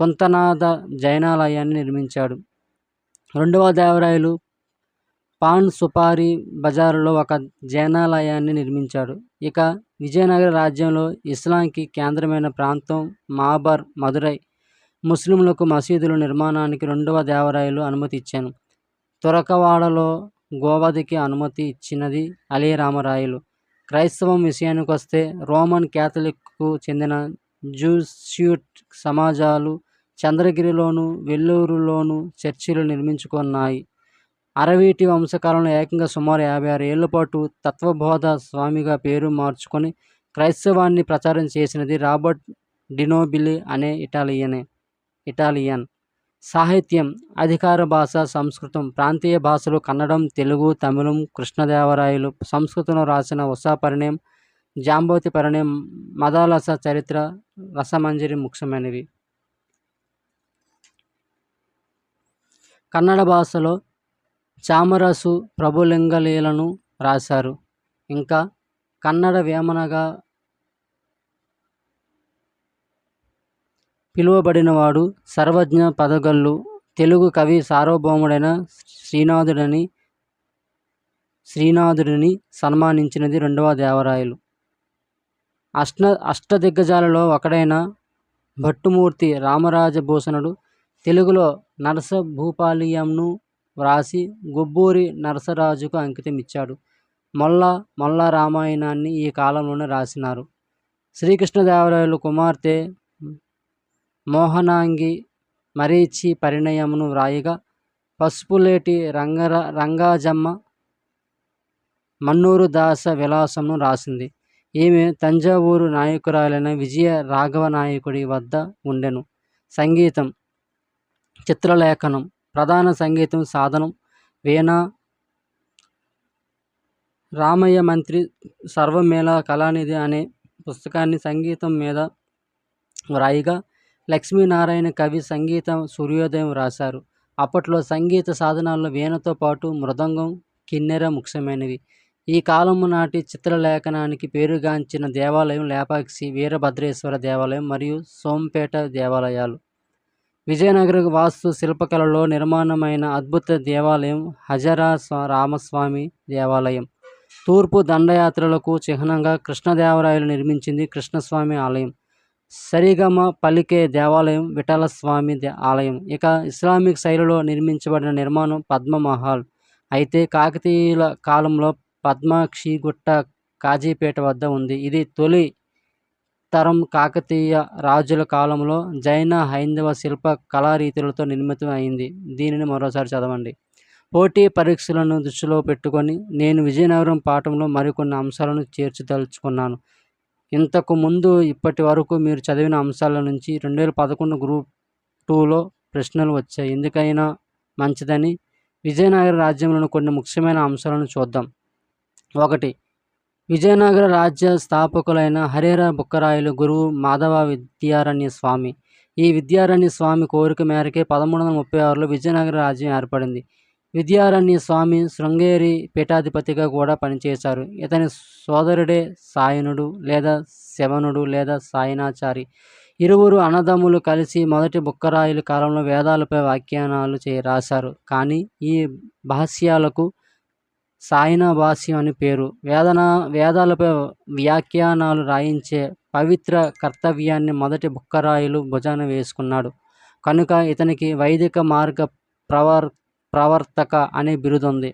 కుంతనాథ జైనాలయాన్ని నిర్మించాడు. 2వ దేవరాయలు పాన్ సుపారి బజారులో ఒక జైనాలయాన్ని నిర్మించాడు. ఇక విజయనగర రాజ్యంలో ఇస్లాంకి కేంద్రమైన ప్రాంతం మాబర్, మదురై. ముస్లింలకు మసీదుల నిర్మాణానికి 2వ దేవరాయలు అనుమతి ఇచ్చాను. తురకవాడలో గోవధికి అనుమతి ఇచ్చినది అలీరామరాయలు. క్రైస్తవం విషయానికొస్తే రోమన్ క్యాథలిక్కు చెందిన జూస్యూట్ సమాజాలు చంద్రగిరిలోను, వెల్లూరులోను చర్చిలు నిర్మించుకున్నాయి. అరవీటి వంశకాలంలో ఏకంగా సుమారు 56 ఏళ్ల పాటు తత్వబోధ స్వామిగా పేరు మార్చుకొని క్రైస్తవాన్ని ప్రచారం చేసినది రాబర్ట్ డినోబిలి అనే ఇటాలియన్. సాహిత్యం. అధికార భాష సంస్కృతం. ప్రాంతీయ భాషలు కన్నడం, తెలుగు, తమిళం. కృష్ణదేవరాయలు సంస్కృతంలో రాసిన ఉషాపరిణయం, జాంబవతి పరిణయం, మదాలస చరిత్ర, రసమంజరి ముఖ్యమైనవి. కన్నడ భాషలో చామరసు ప్రభులింగలీలను రాశారు. ఇంకా కన్నడ వేమనగా పిలువబడినవాడు సర్వజ్ఞ పదగల్లు. తెలుగు కవి సార్వభౌముడైన శ్రీనాథుడిని సన్మానించినది 2వ దేవరాయలు. అష్టదిగ్గజాలలో ఒకడైన భట్టుమూర్తి రామరాజభూషణుడు తెలుగులో నరసభూపాళియంను వ్రాసి గొబ్బూరి నరసరాజుకు అంకితమిచ్చాడు. మొల్ల రామాయణాన్ని ఈ కాలంలోనే రాసినారు. శ్రీకృష్ణదేవరాయలు కుమార్తె మోహనాంగి మరీచి పరిణయమును వ్రాయగా పసుపులేటి రంగాజమ్మ మన్నూరు దాస విలాసమును రాసింది. ఈమె తంజావూరు నాయకురాలైన విజయ రాఘవ నాయకుడి వద్ద ఉండెను. సంగీతం. చిత్రలేఖనం. ప్రధాన సంగీతం సాధనం వీణ. రామయ్య మంత్రి సర్వమేళ కళానిధి అనే పుస్తకాన్ని సంగీతం మీద వ్రాయిగా లక్ష్మీనారాయణ కవి సంగీతం సూర్యోదయం రాశారు. అప్పట్లో సంగీత సాధనాల్లో వీణతో పాటు మృదంగం, కిన్నెర ముఖ్యమైనవి. ఈ కాలము నాటి చిత్రలేఖనానికి పేరుగాంచిన దేవాలయం లేపాక్షి, వీరభద్రేశ్వర దేవాలయం మరియు సోంపేట దేవాలయాలు. విజయనగర వాస్తు శిల్పకళలో నిర్మాణమైన అద్భుత దేవాలయం హజరా రామస్వామి దేవాలయం. తూర్పు దండయాత్రలకు చిహ్నంగా కృష్ణదేవరాయలు నిర్మించింది కృష్ణస్వామి ఆలయం. సరిగమ పలికే దేవాలయం విఠలస్వామి ఆలయం. ఇక ఇస్లామిక్ శైలిలో నిర్మించబడిన నిర్మాణం పద్మమహల్. అయితే కాకతీయుల కాలంలో పద్మాక్షి గుట్ట కాజీపేట వద్ద ఉంది. ఇది తొలి తరం కాకతీయ రాజుల కాలంలో జైన హైందవ శిల్ప కళారీతులతో నిర్మితం అయింది. దీనిని మరోసారి చదవండి. పోటీ పరీక్షలను దృష్టిలో పెట్టుకొని నేను విజయనగరం పాఠంలో మరికొన్ని అంశాలను చేర్చదలుచుకున్నాను. ఇంతకు ముందు ఇప్పటి వరకు మీరు చదివిన అంశాల నుంచి 2011 గ్రూప్ 2లో ప్రశ్నలు వచ్చాయి. ఎందుకైనా మంచిదని విజయనగర రాజ్యంలోని కొన్ని ముఖ్యమైన అంశాలను చూద్దాం. 1. విజయనగర రాజ్య స్థాపకులైన హరిహర బుక్కరాయలు గురువు మాధవ విద్యారణ్య స్వామి. ఈ విద్యారణ్య స్వామి కోరిక మేరకే 1336లో విజయనగర రాజ్యం ఏర్పడింది. విద్యారణ్య స్వామి శృంగేరి పీఠాధిపతిగా కూడా పనిచేశారు. ఇతని సోదరుడే సాయనుడు లేదా శవనుడు లేదా సాయనాచారి. ఇరువురు అన్నదమ్ములు కలిసి మొదటి బుక్కరాయలు కాలంలో వేదాలపై వ్యాఖ్యానాలు రాశారు. కానీ ఈ భాష్యాలకు సాయన భాష్యం అని పేరు. వేదాలపై వ్యాఖ్యానాలు రాయించే పవిత్ర కర్తవ్యాన్ని మొదటి బుక్కరాయలు భుజాన వేసుకున్నాడు. కనుక ఇతనికి వైదిక మార్గ ప్రవర్తక అనే బిరుదుంది.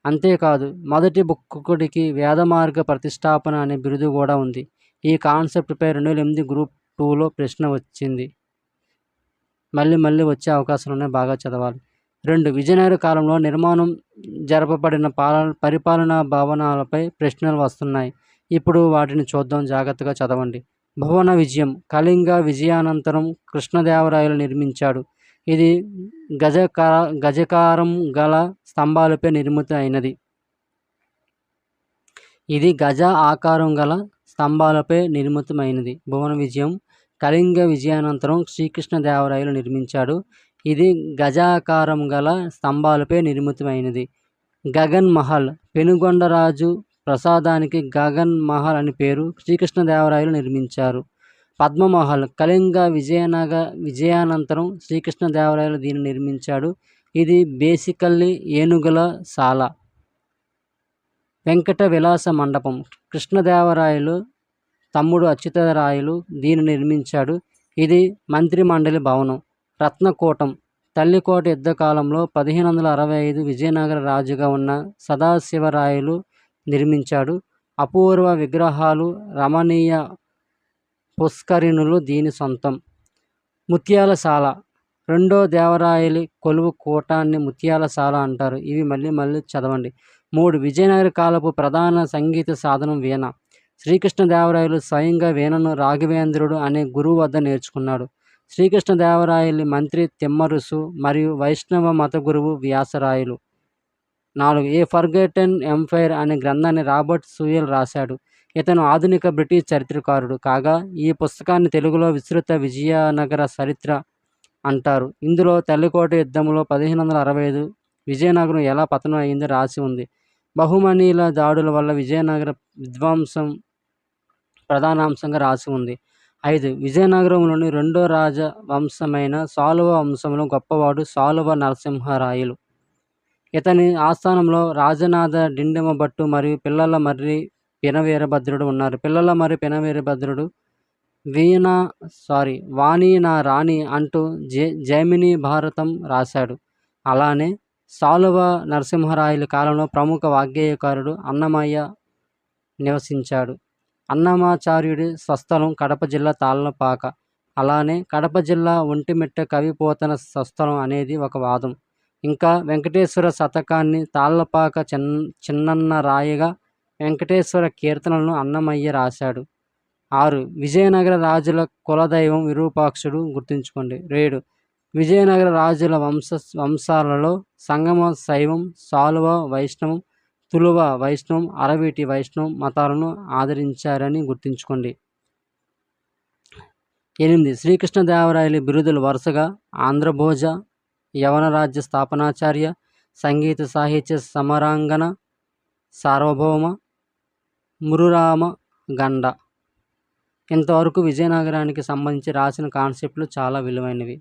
అంతేకాదు మొదటి బుక్కకుడికి వేదమార్గ ప్రతిష్టాపన అనే బిరుదు కూడా ఉంది. ఈ కాన్సెప్ట్పై 2008 గ్రూప్ 2లో ప్రశ్న వచ్చింది. మళ్ళీ వచ్చే అవకాశాలు ఉన్నాయి, బాగా చదవాలి. 2. విజయనగర కాలంలో నిర్మాణం జరపబడిన పరిపాలనా భవనాలపై ప్రశ్నలు వస్తున్నాయి. ఇప్పుడు వాటిని చూద్దాం, జాగ్రత్తగా చదవండి. భువన విజయం కళింగ విజయానంతరం కృష్ణదేవరాయలు నిర్మించాడు. ఇది గజకారం గల స్తంభాలపై నిర్మిత అయినది. ఇది గజ ఆకారం గల స్తంభాలపై నిర్మితమైనది. భువన విజయం కళింగ విజయానంతరం శ్రీకృష్ణదేవరాయలు నిర్మించాడు. ఇది గజాకారం గల స్తంభాలపై నిర్మితమైనది. గగన్ మహల్ పెనుగొండరాజు ప్రసాదానికి గగన్ మహల్ అని పేరు. శ్రీకృష్ణదేవరాయలు నిర్మించారు. పద్మమహల్ కళింగ విజయానంతరం శ్రీకృష్ణదేవరాయలు దీన్ని నిర్మించాడు. ఇది బేసికల్లీ ఏనుగుల శాల. వెంకట విలాస మండపం కృష్ణదేవరాయలు తమ్ముడు అచ్యుతరాయలు దీన్ని నిర్మించాడు. ఇది మంత్రి మండలి భవనం. రత్నకూటం తల్లికోట యుద్ధ కాలంలో 1565 విజయనగర రాజుగా ఉన్న సదాశివరాయలు నిర్మించాడు. అపూర్వ విగ్రహాలు, రమణీయ పుష్కరిణులు దీని సొంతం. ముత్యాలశాల రెండో దేవరాయలి కొలువు కూటాన్ని ముత్యాలశాల అంటారు. ఇవి మళ్ళీ చదవండి. 3. విజయనగర కాలపు ప్రధాన సంగీత సాధనం వీణ. శ్రీకృష్ణదేవరాయలు స్వయంగా వీణను రాఘవేంద్రుడు అనే గురువు వద్ద నేర్చుకున్నాడు. శ్రీకృష్ణదేవరాయలి మంత్రి తిమ్మరుసు మరియు వైష్ణవ మత గురువు వ్యాసరాయలు. 4. ఏ ఫర్గెటెన్ ఎంపైర్ అనే గ్రంథాన్ని రాబర్ట్ సూయల్ రాశాడు. ఇతను ఆధునిక బ్రిటిష్ చరిత్రకారుడు కాగా ఈ పుస్తకాన్ని తెలుగులో విస్తృత విజయనగర చరిత్ర అంటారు. ఇందులో తల్లికోట యుద్ధంలో 1565 విజయనగరం ఎలా పతనం అయిందో రాసి ఉంది. బహుమనీల దాడుల వల్ల విజయనగర విధ్వంసం ప్రధానాంశంగా రాసి ఉంది. 5. విజయనగరంలోని రెండో రాజవంశమైన సాలువ వంశంలో గొప్పవాడు సాలువ నరసింహరాయలు. ఇతని ఆస్థానంలో రాజనాథ డిండిమభట్టు మరియు పిల్లల మర్రి పినవీరభద్రుడు ఉన్నారు. పిల్లల మర్రి పినవీరభద్రుడు వాణి నా రాణి అంటూ జైమిని భారతం రాశాడు. అలానే సాలువ నరసింహరాయల కాలంలో ప్రముఖ వాగ్గేయకారుడు అన్నమయ్య నివసించాడు. అన్నమాచార్యుడి స్వస్థలం కడప జిల్లా తాళ్లపాక. అలానే కడప జిల్లా ఒంటిమిట్ట కవిపోతన స్వస్థలం అనేది ఒక వాదం. ఇంకా వెంకటేశ్వర శతకాన్ని తాళ్లపాక చిన్నన్న రాయగా వెంకటేశ్వర కీర్తనలను అన్నమయ్య రాశాడు. 6. విజయనగర రాజుల కులదైవం విరూపాక్షుడు గుర్తుంచుకోండి. 7. విజయనగర రాజుల వంశాలలో సంగమ శైవం, సాలువ వైష్ణవం, తులువ వైష్ణవం, అరవీటి వైష్ణవం మతాలను ఆదరించారని గుర్తుంచుకోండి. 8. శ్రీకృష్ణదేవరాయల బిరుదులు వరుసగా ఆంధ్రభోజ, యవనరాజ్య స్థాపనాచార్య, సంగీత సాహిత్య సమరాంగణ, సార్వభౌమ, మురురామ గండ. ఇంతవరకు విజయనగరానికి సంబంధించి రాసిన కాన్సెప్ట్లు చాలా విలువైనవి.